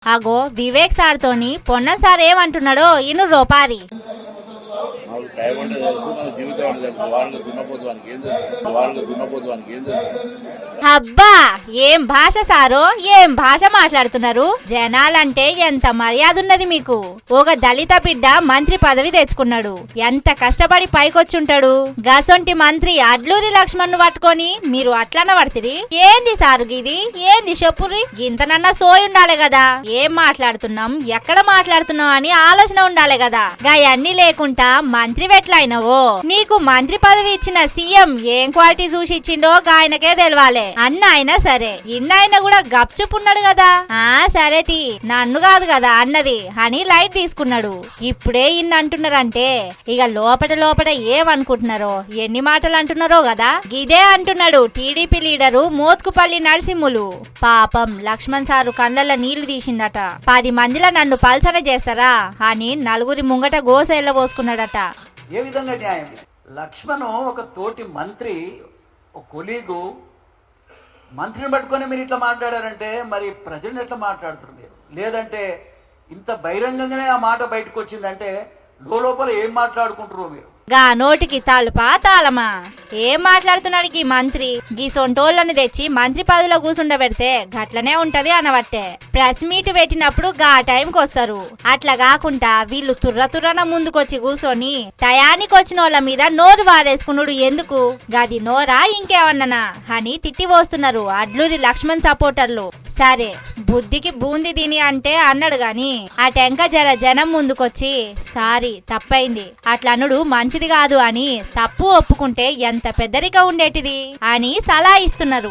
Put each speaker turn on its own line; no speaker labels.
అగో వివేక్ సార్ తోని పొన్నం సార్ ఏమంటున్నాడో ఇను రోపారి. అబ్బా ఏం భాష సారో, ఏం భాష మాట్లాడుతున్నారు. జనాలంటే ఎంత మర్యాద ఉన్నది మీకు. ఒక దళిత బిడ్డ మంత్రి పదవి తెచ్చుకున్నాడు, ఎంత కష్టపడి పైకొచ్చుంటాడు. గసొంటి మంత్రి అడ్లూరి లక్ష్మణ్ పట్టుకొని మీరు అట్లన పడుతుంది. ఏంది సారు గిది, ఏంది చెప్పుర్రి. గింతనన్నా సోయి ఉండాలి కదా. ఏం మాట్లాడుతున్నాం, ఎక్కడ మాట్లాడుతున్నాం అని ఆలోచన ఉండాలి కదా. గాయన్ని లేకుండా మంత్రి వెట్లయినవో. నీకు మంత్రి పదవి ఇచ్చిన సీఎం ఏం క్వాలిటీ చూసి ఇచ్చిండో గాయనకే తెలవాలే. అన్న అయినా సరే ఇన్నైనా కూడా గప్చుపున్నాడు కదా. సరే తీ, నన్ను కాదు కదా అన్నది అని లైట్ తీసుకున్నాడు. ఇప్పుడే ఇన్ని అంటున్నారంటే ఇక లోపట ఏమనుకుంటున్నారో, ఎన్ని మాటలు అంటున్నారో కదా. గిదే అంటున్నాడు టీడీపీ లీడరు మోత్కుపల్లి నరసింహులు. పాపం లక్ష్మణ్ సారు కళ్ళల్లో నీళ్లు తీసిండట. 10 మందిలో నన్ను పల్సన చేస్తారా అని నలుగురి ముంగట గోస ఎల్లబోసుకున్నాడట.
ఏ విధంగా న్యాయం? లక్ష్మణ్ ఒక తోటి మంత్రి, ఒక కొలీగు, మంత్రిని పట్టుకొని మీరు ఇట్లా మాట్లాడారంటే మరి ప్రజలను ఎట్లా మాట్లాడుతున్నారు మీరు? లేదంటే ఇంత బహిరంగంగానే ఆ మాట బయటకు వచ్చిందంటే లోపల ఏం మాట్లాడుకుంటారు మీరు?
గా నోటికి తలుపా తాళమా? ఏం మాట్లాడుతున్నాడు ఈ మంత్రి? గీ సొంటోళ్ళని తెచ్చి మంత్రి పదవిలో కూసుండబెడితే గట్లనే ఉంటది అనబట్టే. ప్రెస్ మీట్ పెట్టినప్పుడు గా టైంకి వస్తారు. అట్లా కాకుండా వీళ్ళు తుర్రన ముందుకొచ్చి కూర్చొని టయానికి వచ్చిన వాళ్ళ మీద నోరు వారేసుకున్నాడు. ఎందుకు? గది నోరా ఇంకేమన్నానా అని తిట్టి పోస్తున్నారు అడ్లూరి లక్ష్మణ్ సపోర్టర్లు. సరే బుద్ధికి బూంది తిని అంటే అన్నాడు గాని ఆ టెంక జనం ముందుకొచ్చి సారీ తప్పైంది అట్లా అన్నాడు మంచిది కాదు అని తప్పు ఒప్పుకుంటే ఎంత పెద్దరిగా ఉండేటిది అని సలహా ఇస్తున్నారు.